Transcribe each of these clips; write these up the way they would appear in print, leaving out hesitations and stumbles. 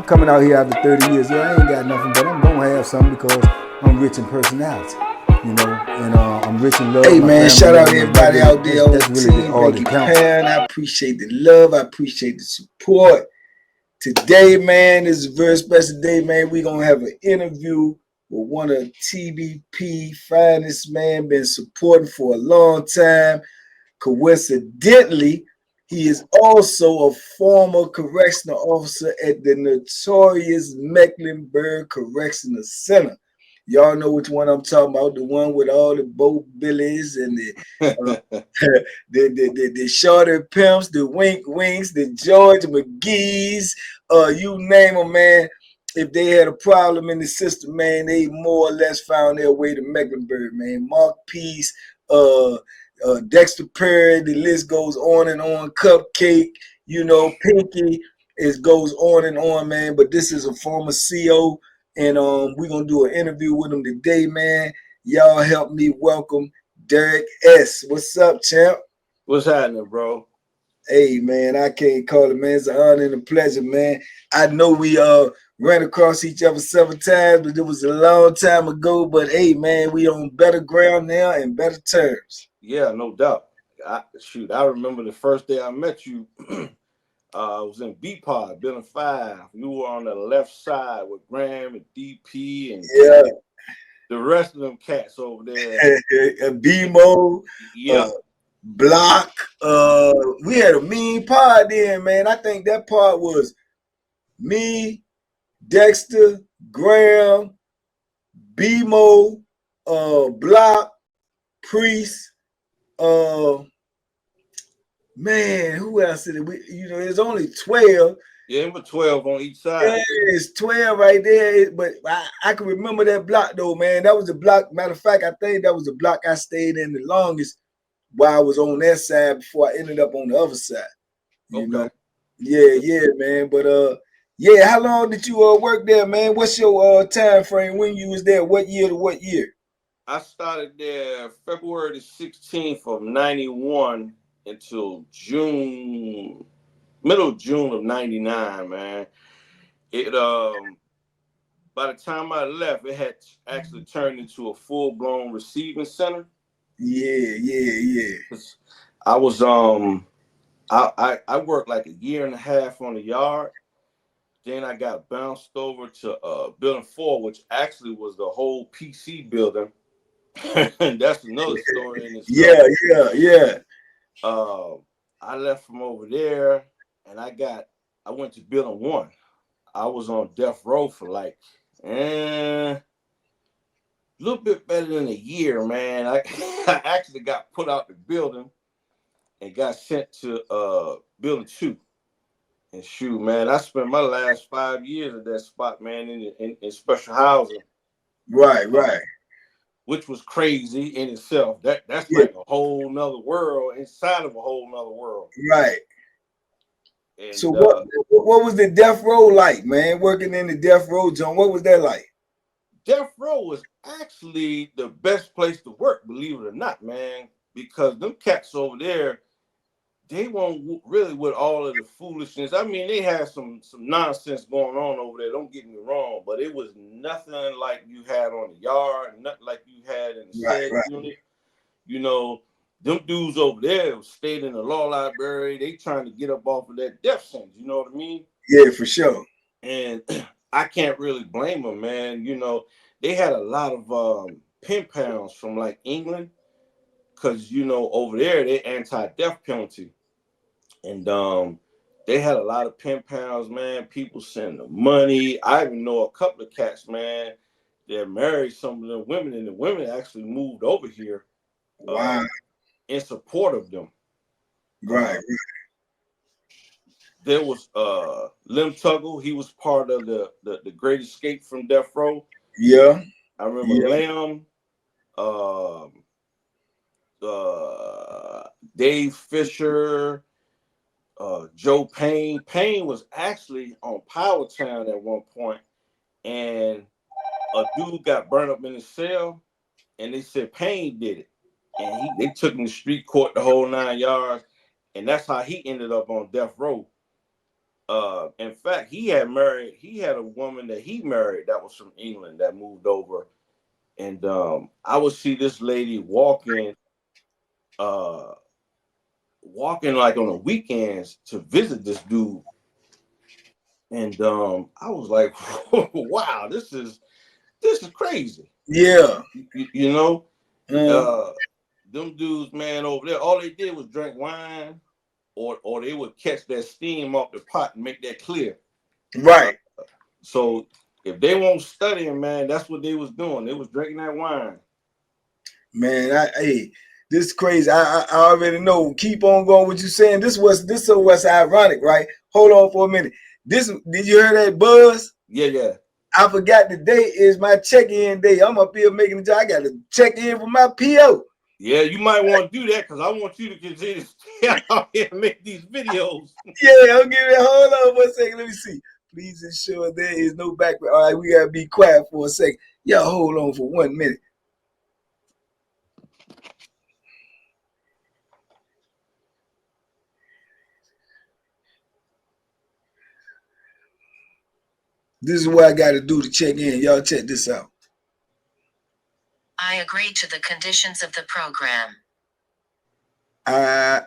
coming out here after 30 years. Yeah, I ain't got nothing, but I'm gonna have something because I'm rich in personality. You know, and I'm rich in love. Hey man, shout out to everybody out there on the team. Banky Pound. I appreciate the love. I appreciate the support. Today, man, is a very special day, man. We're gonna have an interview with one of TBP finest, man, been supporting for a long time. Coincidentally, he is also a former correctional officer at the notorious Mecklenburg Correctional Center. Y'all know which one I'm talking about, the one with all the Bo Billies and the shorter pimps, the wink winks, the George McGee's, you name them, man. If they had a problem in the system, man, they more or less found their way to Mecklenburg, man. Mark Peace, Dexter Perry, the list goes on and on. Cupcake, you know, Pinky, it goes on and on, man. But this is a former CO, and we're gonna do an interview with him today, man. Y'all help me welcome Derrick S. What's up, champ? What's happening, bro? Hey, man, I can't call it, man. It's an honor and a pleasure, man. I know we ran across each other several times, but it was a long time ago. But hey, man, we on better ground now and better terms. Yeah, no doubt. I remember the first day I met you. I was in B-Pod, Building 5. You were on the left side with Graham and DP and the rest of them cats over there. BMO, Block. We had a mean pod then, man. I think that pod was me, Dexter, Graham, BMO, Block, Priest, man, who else did it? There's only 12. Yeah, but 12 on each side. Yeah, it's 12 right there. But I can remember that block though, man. That was the block. Matter of fact, I think that was the block I stayed in the longest while I was on that side before I ended up on the other side. You know? Yeah, man. But how long did you work there, man? What's your time frame when you was there? What year to what year? I started there February the 16th of 91 until middle of June of 99, man. It by the time I left, it had actually turned into a full-blown receiving center. Yeah. I was I worked like a year and a half on the yard. Then I got bounced over to building 4, which actually was the whole PC building. And that's another story in itself. Yeah. I left from over there and I went to building 1. I was on death row for like a little bit better than a year, man. I actually got put out the building and got sent to building 2. And shoot, man, I spent my last 5 years at that spot, man, in special housing. Right. Which was crazy in itself. That's like a whole nother world inside of a whole nother world. Right. And, so what was the death row like, man? Working in the death row zone, what was that like? Death row was actually the best place to work, believe it or not, man. Because them cats over there, they weren't really with all of the foolishness. I mean, they had some nonsense going on over there. Don't get me wrong, but it was nothing like you had on the yard, nothing like you had in the SED unit. You know, them dudes over there stayed in the law library. They trying to get up off of that death sentence. You know what I mean? Yeah, for sure. And I can't really blame them, man. You know, they had a lot of pen pals from like England, because over there they anti-death penalty. And they had a lot of pen pals, man. People send them money. I even know a couple of cats, man, that married some of the women, and the women actually moved over here in support of them. Right. There was Lim Tuggle. He was part of the Great Escape from Death Row. Yeah. I remember Lim, Dave Fisher, Joe Payne. Payne was actually on Power Town at one point, and a dude got burned up in his cell, and they said Payne did it, and they took him to street court the whole 9 yards, and that's how he ended up on death row. In fact, he had a woman that he married that was from England that moved over. And I would see this lady walking like on the weekends to visit this dude. And I was like, wow, this is crazy. Yeah. You know, them dudes, man, over there, all they did was drink wine, or they would catch that steam off the pot and make that clear. Right. So if they won't study, man, that's what they was doing. They was drinking that wine. Man, hey, this is crazy. I already know. Keep on going what you saying. This is what's ironic, right? Hold on for a minute. Did you hear that buzz? Yeah. I forgot the date is my check-in day. I'm up here making the job. I got to check in for my PO. Yeah, you might want to do that because I want you to continue to stay out here and make these videos. Yeah, I'm giving it. Hold on for a second. Let me see. Please ensure there is no background. All right, we got to be quiet for a second. Y'all hold on for 1 minute. This is what I got to do to check in. Y'all check this out. I agree to the conditions of the program. I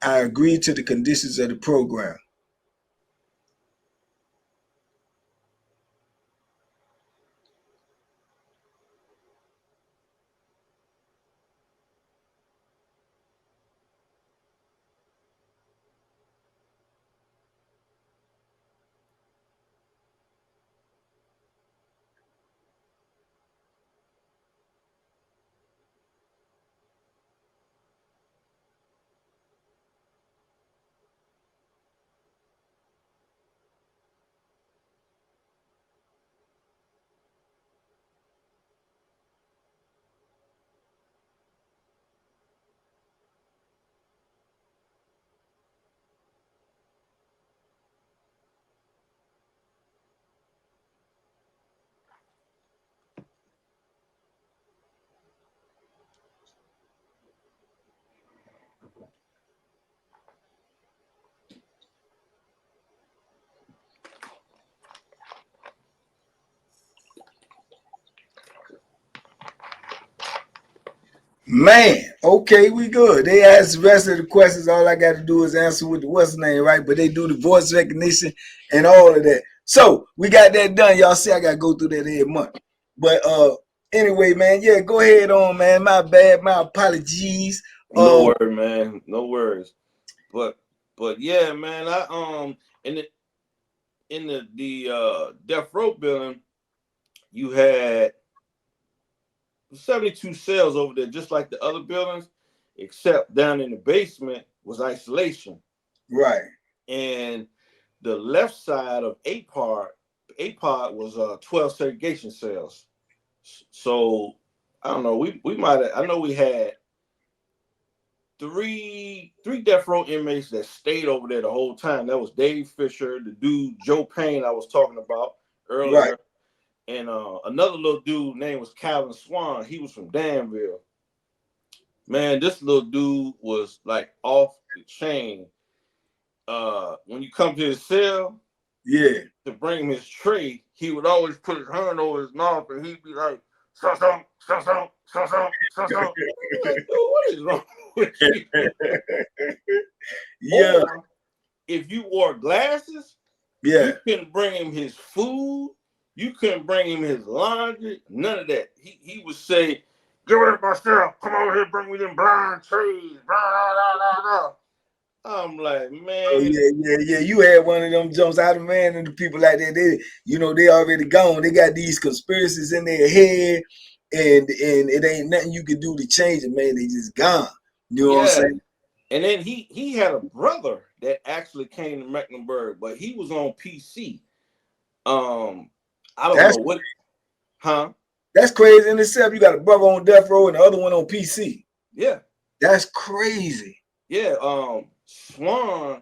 agree to the conditions of the program. Man, okay, we good. They asked the rest of the questions. All I got to do is answer with the what's name, right? But they do the voice recognition and all of that. So we got that done. Y'all see I got to go through that every month. But anyway, man, yeah, go ahead on, man. My bad. My apologies. No worries, man. No worries. But yeah, man, I in the death row building, you had 72 cells over there, just like the other buildings, except down in the basement was isolation. Right. And the left side of A-pod was 12 segregation cells. So I don't know. We might have. I know we had three death row inmates that stayed over there the whole time. That was Dave Fisher, the dude Joe Payne I was talking about earlier. Right. And another little dude named was Calvin Swan. He was from Danville. Man, this little dude was like off the chain. When you come to his cell, yeah, to bring him his tray, he would always put his hand over his mouth and he'd be like, "Some." Like, dude, what is wrong with you? Yeah. Or if you wore glasses, yeah, you couldn't bring him his food. You couldn't bring him his laundry, none of that. He would say, "Get rid of my stuff. Come over here, bring me them blind trees." Blah, blah, blah, blah. I'm like, man. Oh, yeah. You had one of them jumps out of man, and the people like that, they already gone. They got these conspiracies in their head, and it ain't nothing you can do to change it, man. They just gone. You know what I'm saying? And then he had a brother that actually came to Mecklenburg, but he was on PC. I don't know what, huh? That's crazy in itself. You got a brother on death row and the other one on PC. Yeah, that's crazy. Yeah, Swan,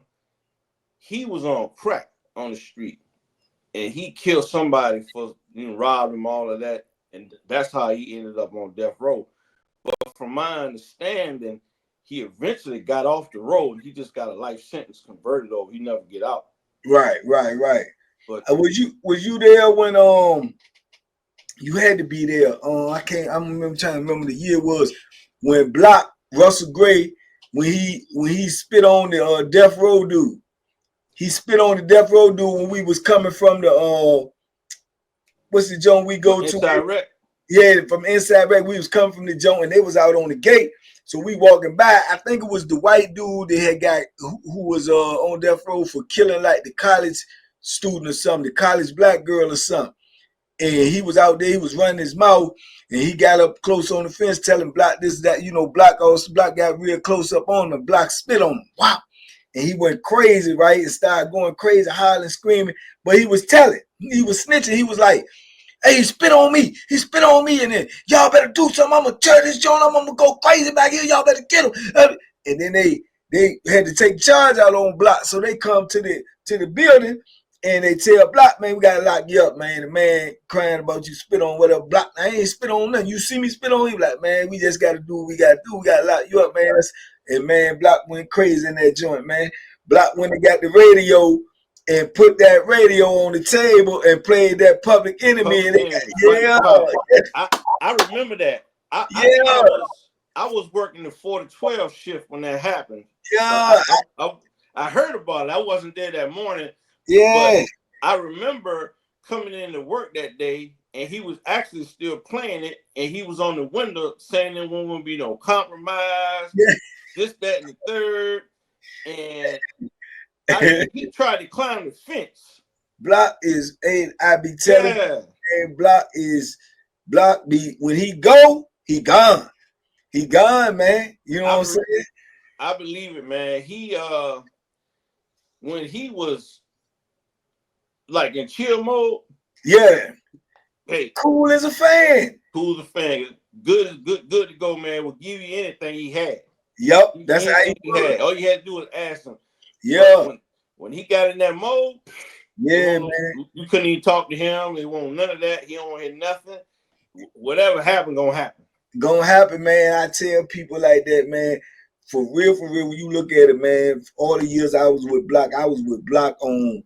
he was on crack on the street, and he killed somebody for robbed him, all of that, and that's how he ended up on death row. But from my understanding, he eventually got off the road, and he just got a life sentence converted over. He never get out. Right. But was you there when you had to be there? I'm trying to remember the year was when Russell Gray, when he spit on the death row dude. He spit on the death row dude when we was coming from the what's the joint we go to? Inside Rec. Yeah, from Inside Rec. We was coming from the joint and they was out on the gate. So we walking by. I think it was the white dude that had got who was on death row for killing like the college student or something, the college black girl or something. And he was out there, he was running his mouth, and he got up close on the fence telling Block this, that, Block got real close up on him, and Block spit on him. Wow. And he went crazy, right? And started going crazy, hollering, screaming. But he was telling, he was snitching. He was like, hey, he spit on me. He spit on me. And then, y'all better do something. I'm going to tear this joint up. I'm going to go crazy back here. Y'all better get him. And then they had to take charge out on Block. So they come to the building. And they tell Block, man, we got to lock you up, man. The man crying about you spit on whatever. Block, I ain't spit on nothing. You see me spit on him? Like, man, we just got to do what we got to do. We got to lock you up, man. And, man, Block went crazy in that joint, man. Block went and got the radio and put that radio on the table and played that Public Enemy. I remember that. I was working the 4 to 12 shift when that happened. Yeah. I heard about it. I wasn't there that morning. Yeah, but I remember coming into work that day, and he was actually still playing it, and he was on the window saying there won't be no compromise, this, that, and the third, and he tried to climb the fence. Block is, I be telling you, Block be when he go, he gone, man. You know what I'm saying? I believe it, man. He when he was like in chill mode, hey, cool as a fan. Good to go, man. Will give you anything he had. Yep, that's how he had. All you had to do was ask him. Yeah. When he got in that mode, man, you couldn't even talk to him. He won't none of that. He don't hear nothing. Whatever happened, gonna happen. Gonna happen, man. I tell people like that, man. For real, when you look at it, man. All the years I was with Block, I was with Block on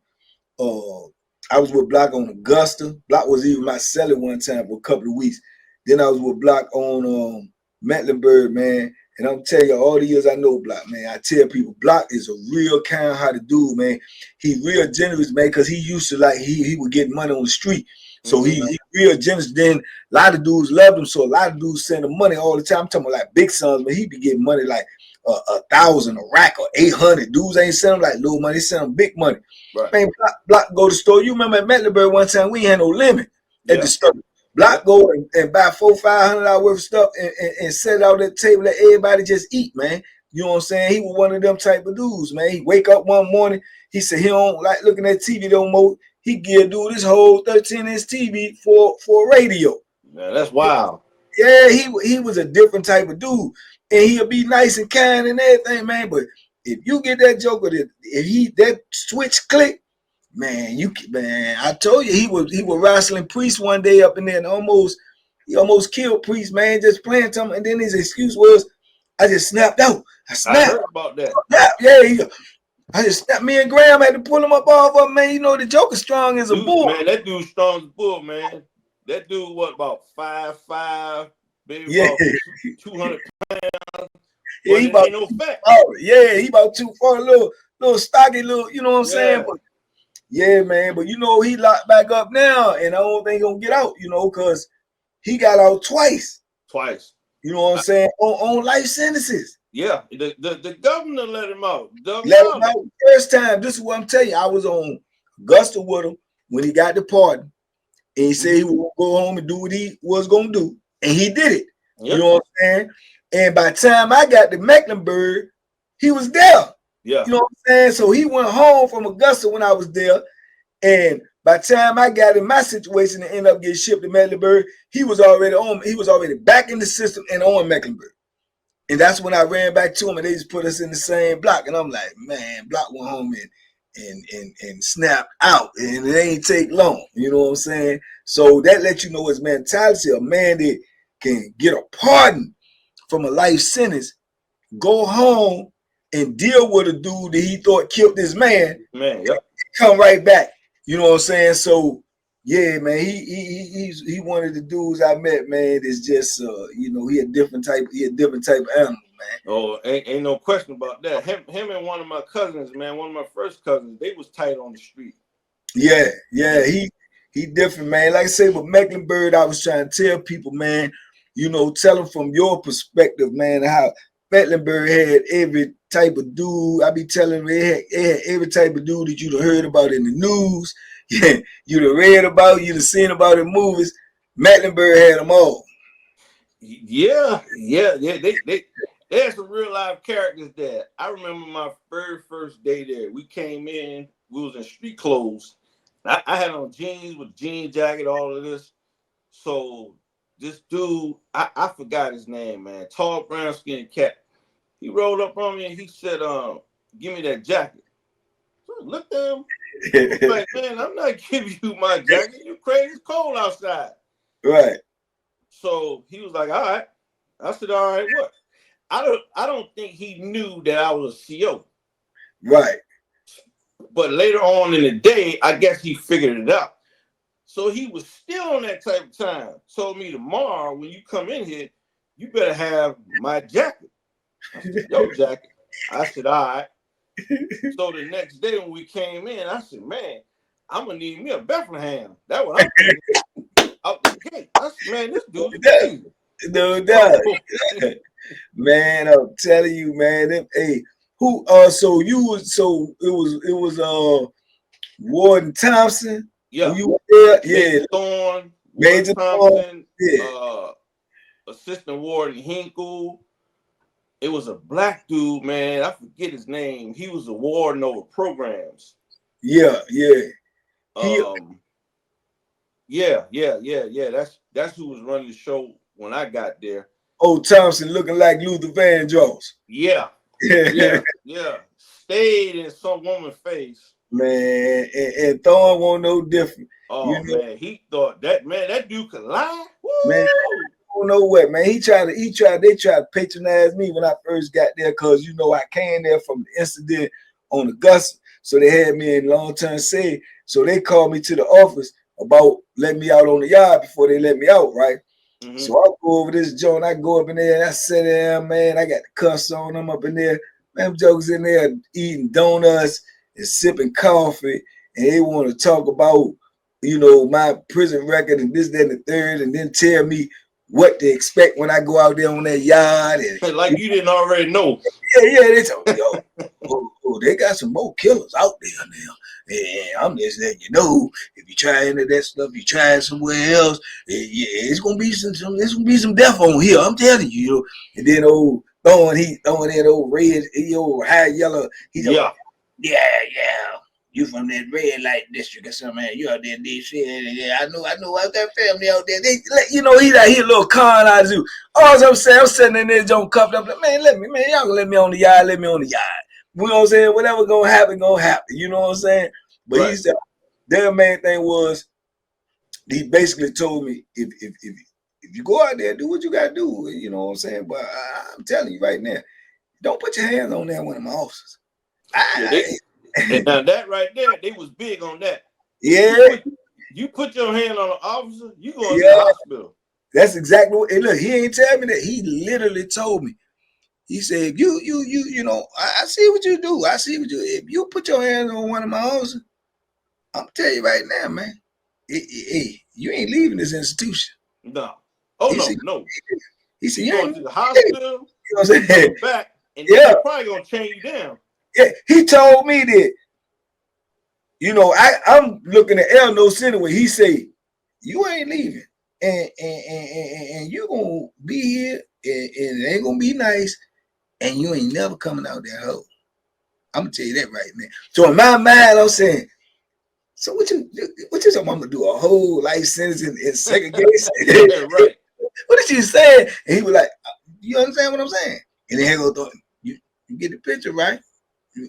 Augusta. Block was even my celly one time for a couple of weeks. Then I was with Block on Mecklenburg, man. And I'm telling you, all the years I know Block, man, I tell people, Block is a real kind-hearted dude, man. He real generous, man, because he used to, like, he would get money on the street. So he real generous. Then a lot of dudes loved him, so a lot of dudes send him money all the time. I'm talking about, like, big sons, man. He be getting money like 1,000 a rack or 800. Dudes ain't send him like little money. They send him big money. Right. Man, Block go to the store. You remember at Mecklenburg one time, we ain't had no limit at the store. Block go and buy $400-500 worth of stuff and set it out at the table, let everybody just eat, man. You know what I'm saying? He was one of them type of dudes, man. He wake up one morning, he said he don't like looking at TV no more. He give dude this whole 13-inch TV for radio. Man, that's wild. Yeah, he was a different type of dude. And he'll be nice and kind and everything, man. But if you get that joker, that switch click, man, I told you he was wrestling Priest one day up in there and he almost killed Priest, man, just playing something. And then his excuse was, I just snapped out. I heard about that. Yeah, I just snapped. Me and Graham had to pull him up off of him, man. You know the joker strong as a bull. Man, that dude strong as a bull, man. That dude what about 5'5", maybe about 200 pounds. Yeah, he about no fat. Oh, yeah, he about 240, little stocky, little, you know what I'm saying? But yeah, man, but you know, he locked back up now, and I don't think he's gonna get out, you know, because he got out twice. You know what I'm saying? On life sentences. Yeah, the governor let him out. Let him out first time. This is what I'm telling you. I was on Augusta with him when he got the pardon. And he said he would go home and do what he was gonna do. And he did it. Yep. You know what I'm saying? And by the time I got to Mecklenburg, he was there. Yeah. You know what I'm saying? So he went home from Augusta when I was there. And by the time I got in my situation and ended up getting shipped to Mecklenburg, he was already back in the system and on Mecklenburg. And that's when I ran back to him and they just put us in the same block. And I'm like, man, Block went home and snapped out. And it ain't take long. You know what I'm saying? So that lets you know his mentality. A man that can get a pardon from a life sentence go home and deal with a dude that he thought killed his man. Man, yep. Come right back. You know what I'm saying? So yeah, man, he's one of the dudes I met, man. It's just you know, he a different type of animal, man. Oh, ain't no question about that. Him and one of my cousins, man, one of my first cousins, they was tight on the street. Yeah, he different, man. Like I say, with Mecklenburg, I was trying to tell people, man, you know, tell them from your perspective, man, how Mecklenburg had every type of dude. I be telling them it had every type of dude that you'd have heard about in the news. Yeah, you'd have read about, you'd have seen about in movies. Mecklenburg had them all. Yeah. They had some real life characters there. I remember my very first day there. We came in, we was in street clothes. I had on jeans with jean jacket, all of this. So this dude, I forgot his name, man. Tall, brown skinned cat. He rolled up on me and he said, give me that jacket. So I looked at him. I was like, man, I'm not giving you my jacket. You crazy, it's cold outside. Right. So he was like, all right. I said, all right, what? I don't think he knew that I was a CO. Right. But later on in the day, I guess he figured it out. So he was still on that type of time. Told me tomorrow when you come in here, you better have my jacket. I said, your jacket. I said, all right. So the next day when we came in, I said, man, I'm gonna need me a Bethlehem. That's what I'm thinking. Out the gate. I said, man, this dude's crazy. No doubt. Man, I'm telling you, man. Hey, who so it was Warden Thompson. Yeah. You were there? Major Yeah. Thorne, Major Thompson, yeah. Assistant Warden Hinkle. It was a black dude, man. I forget his name. He was a warden over programs. Yeah. That's who was running the show when I got there. Oh, Thompson looking like Luther Vandross. Yeah. Stayed in some woman's face. Man, and Thorne won't no different. Oh, you know? Man, he thought that dude could lie. Woo! Man, I don't know what, man. They tried to patronize me when I first got there because, you know, I came there from the incident on Augusta. So they had me in long-term stay. So they called me to the office about letting me out on the yard before they let me out, right? Mm-hmm. So I go over this joint. I go up in there and I sit there, man. I got the cuffs on them up in there. Man, jokers in there eating donuts and sipping coffee. And they want to talk about, you know, my prison record and this, that, and the third, and then tell me what to expect when I go out there on that yard. And like you didn't already know. Yeah, they told me, yo, they got some more killers out there now. And I'm just letting you know, if you try into that stuff, you try somewhere else, it's gonna be some death on here. I'm telling you, you know. And then old Thorne, he throwing that old red, old high yellow. He's yeah. You from that red light district or something, man. You out there in DC. Yeah, I know. I got family out there. They, you know, he a little con out of you. All I'm saying, I'm sitting in there, Joe cuffed up. Like, man, y'all let me on the yard. Let me on the yard. You know what I'm saying? Whatever gonna happen, gonna happen. You know what I'm saying? But right. He said, their main thing was, he basically told me, if you go out there, do what you gotta do. You know what I'm saying? But I'm telling you right now, don't put your hands on that one of my officers. And now that right there, they was big on that. Yeah. You put your hand on an officer, you go to the hospital. That's exactly what. And look, he ain't tell me that. He literally told me. He said, you know, I see what you do. I see what you. If you put your hands on one of my officers, I'm tell you right now, man. Hey, you ain't leaving this institution. No. Oh he no. He said, you going to the hospital. You know what I'm saying? Back, and they're probably gonna chain you down. Yeah, he told me that, you know, I'm looking at El No anyway. He said, you ain't leaving, and you gonna be here, and it ain't gonna be nice, and you ain't never coming out that hole. I'm gonna tell you that right now. So in my mind, I'm saying, so what you talking? I'm gonna do a whole life sentence in segregation? Yeah, right. What did you say? And he was like, you understand what I'm saying? And then he goes, you get the picture, right?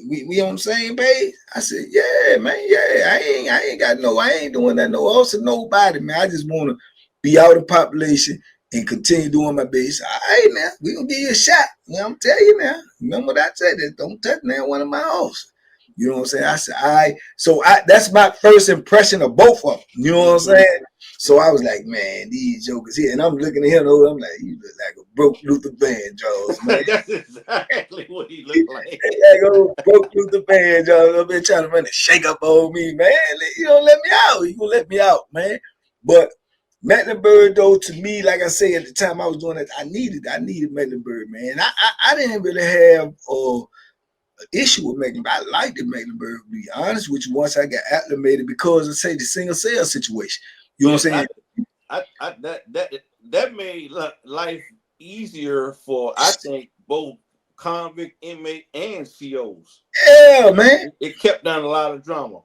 We on the same page? I said, yeah, man, yeah. I ain't doing that no officer, nobody, man. I just want to be out of population, and continue doing my best. All right, now we gonna give you a shot. You know, I'm telling you now. Remember what I said? Don't touch now one of my officers. You know what I'm saying? I said, all right. So that's my first impression of both of them. You know what I'm saying? So I was like, man, these jokers here. And I'm looking at him over, I'm like, you look like a broke Luther Vandross, man. That's exactly what he looked like. Like old broke Luther Vandross. I've been trying to run a shake up on me, man. You don't let me out. You gonna let me out, man. But Mecklenburg, though, to me, like I say at the time I was doing it, I needed Mecklenburg, man. I didn't really have issue with Mecklenburg. I liked it, Mecklenburg, to be honest with you, once I got acclimated because of, say, the single cell situation. You know what I'm saying? That made life easier for, I think, both convict, inmate, and COs. Yeah, man. It kept down a lot of drama.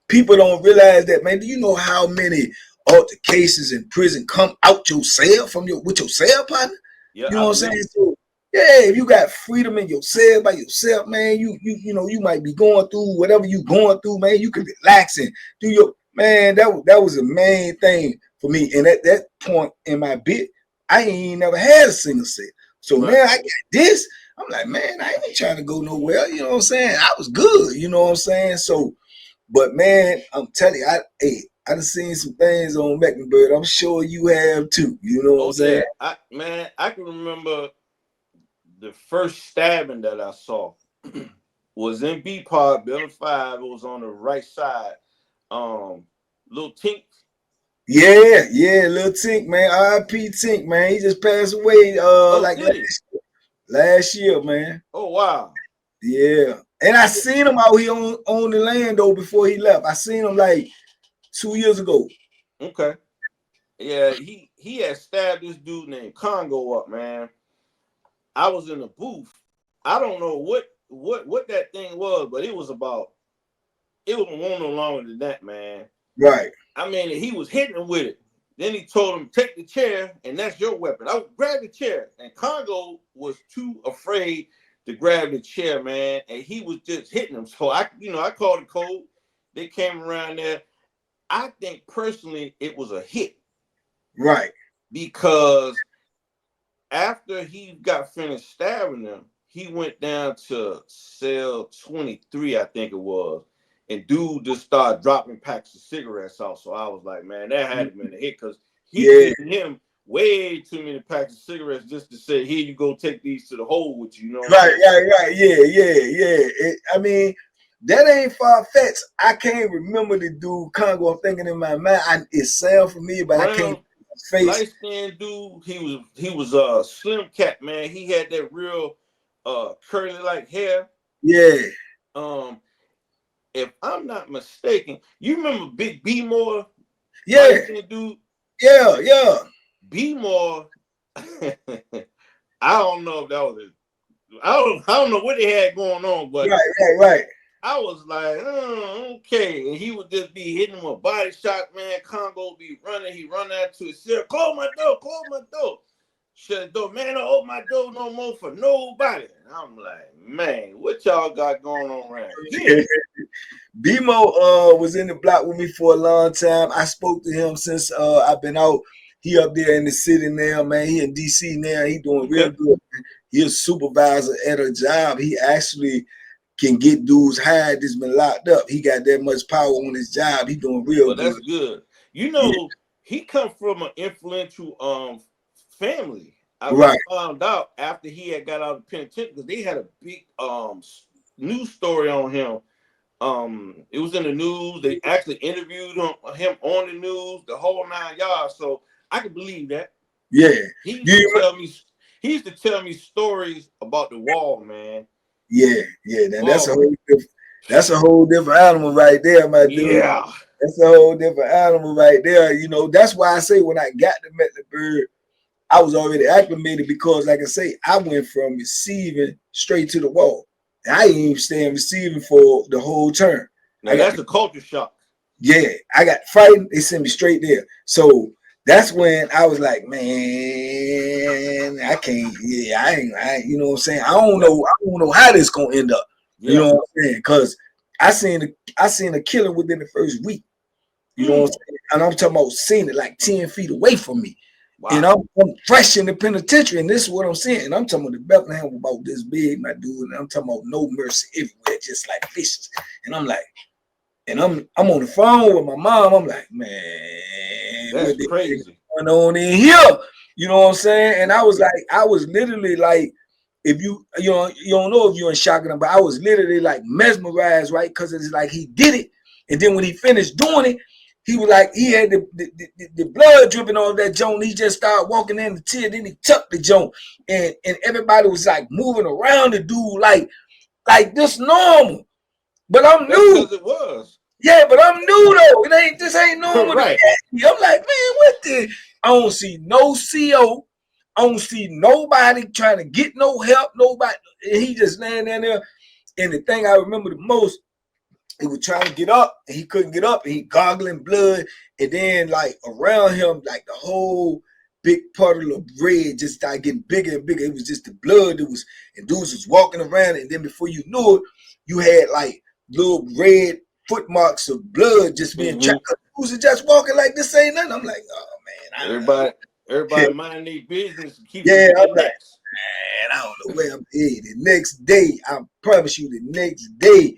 People don't realize that, man. Do you know how many altercations in prison come out your cell with your cell partner? Yeah, you know what I'm saying? So, yeah, if you got freedom in your cell by yourself, man, you know, you might be going through whatever you going through, man. You can relax and do your, man, that was the main thing for me. And at that point in my bit, I ain't never had a single cell. So, right, man, I got this. I'm like, man, I ain't trying to go nowhere. You know what I'm saying? I was good. You know what I'm saying? So, but man, I'm telling you, I done seen some things on Mecklenburg. I'm sure you have too. You know what I'm saying? I can remember the first stabbing that I saw was in B Park, Building 5. It was on the right side. Little Tink. Yeah, Little Tink, man. R.I.P. Tink, man. He just passed away last year, man. Oh, wow. Yeah. And I seen him out here on the land, though, before he left. I seen him like 2 years ago. Okay. Yeah, he had stabbed this dude named Congo up, man. I was in the booth. I don't know what that thing was, but it was no longer than that, man. Right. I mean, he was hitting him with it. Then he told him, take the chair, and that's your weapon. I grabbed the chair, and Congo was too afraid to grab the chair, man, and he was just hitting him. So I called the code. They came around there. I think personally it was a hit. Right. Because after he got finished stabbing them, he went down to cell 23, I think it was. And dude just started dropping packs of cigarettes out. So I was like, man, that had to been a hit because he giving him way too many packs of cigarettes just to say, here you go, take these to the hole with you. You know what right. Yeah. I mean, that ain't far-fetched. I can't remember the dude Congo. I'm thinking in my mind, it sounds familiar, but I can't face. Light-skinned dude, he was a slim cat, man. He had that real curly like hair. Yeah. If I'm not mistaken, you remember Big B Moore? Yeah. Dude? Yeah. B Moore, I don't know if that was it. I don't know what they had going on, but right. I was like, okay. And he would just be hitting him with body shot, man. Congo be running. He run out to his cell. Close my door. Shut the door. Man, don't open my door no more for nobody. And I'm like, man, what y'all got going on around here? BMO was in the block with me for a long time. I spoke to him since I've been out. He up there in the city now, man. He in DC now. He doing real good. He a supervisor at a job. He actually can get dudes hired that's been locked up. He got that much power on his job. He doing real good. That's good. You know, he come from an influential family. I found out after he had got out of the penitentiary because they had a big news story on him. It was in the news. They actually interviewed him on the news, the whole 9 yards. So I can believe that. Yeah. He used to tell me stories about the wall, man. Yeah. Now that's a whole different animal right there, my dude. Yeah. That's a whole different animal right there. You know, that's why I say when I got to Mecklenburg, I was already acclimated because, like I say, I went from receiving straight to the wall. And I didn't even stay in receiving for the whole term. Now that's a culture shock. Yeah, I got fighting. They sent me straight there. So that's when I was like, man, I can't. Yeah, I ain't. You know what I'm saying? I don't know how this gonna end up. Yeah. You know what I'm saying? Because I seen a killing within the first week. You know what I'm saying? And I'm talking about seeing it like 10 feet away from me. Wow. And I'm fresh in the penitentiary, and this is what I'm saying. And I'm talking about the Bethlehem about this big, my dude, and I'm talking about no mercy everywhere, just like fishes. And I'm like, and I'm on the phone with my mom. I'm like, man, that's what crazy going on in here? You know what I'm saying? And I was literally like, if you don't know if you're in shock, but I was literally like mesmerized, right? Because it's like he did it, and then when he finished doing it, he was like, he had the blood dripping on that joint. He just started walking in the tear. Then he tucked the joint, and everybody was like moving around the dude like this normal. But I'm new. Because it was. Yeah, but I'm new though. This ain't normal. Right. I'm like, man, what the? I don't see no CO. I don't see nobody trying to get no help. Nobody. And he just laying down there. And the thing I remember the most, he was trying to get up and he couldn't get up, and he goggling blood, and then like around him, like the whole big puddle of red just started getting bigger and bigger. It was just the blood that was, and dudes was walking around, and then before you knew it, you had like little red foot marks of blood just being trapped. Dudes are just walking like this ain't nothing. I'm like, oh man, everybody mind their business and keep I'm like, next. man, I don't know where I'm headed. The next day, I promise you, the next day,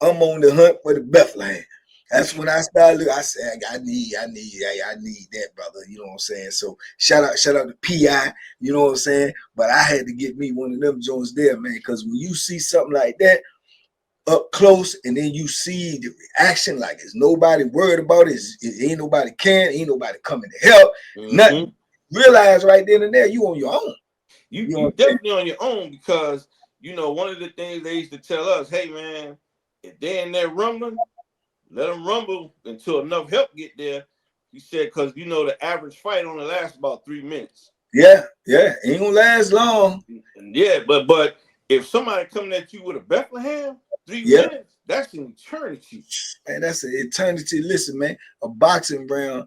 I'm on the hunt for the Bethlehem. That's when I started looking. I said, I need that, brother. You know what I'm saying? So shout out to PI, you know what I'm saying? But I had to get me one of them Jones there, man, because when you see something like that up close, and then you see the reaction, like it's nobody worried about it, ain't nobody caring, ain't nobody coming to help, nothing. Realize right then and there, you on your own. You definitely on your own, because you know one of the things they used to tell us, hey man, if they're in there rumbling, let them rumble until enough help get there. He said, because you know the average fight only lasts about 3 minutes. Yeah, ain't gonna last long. Yeah, but if somebody coming at you with a Bethlehem, 3 minutes, that's an eternity. Man, that's an eternity. Listen, man, a boxing round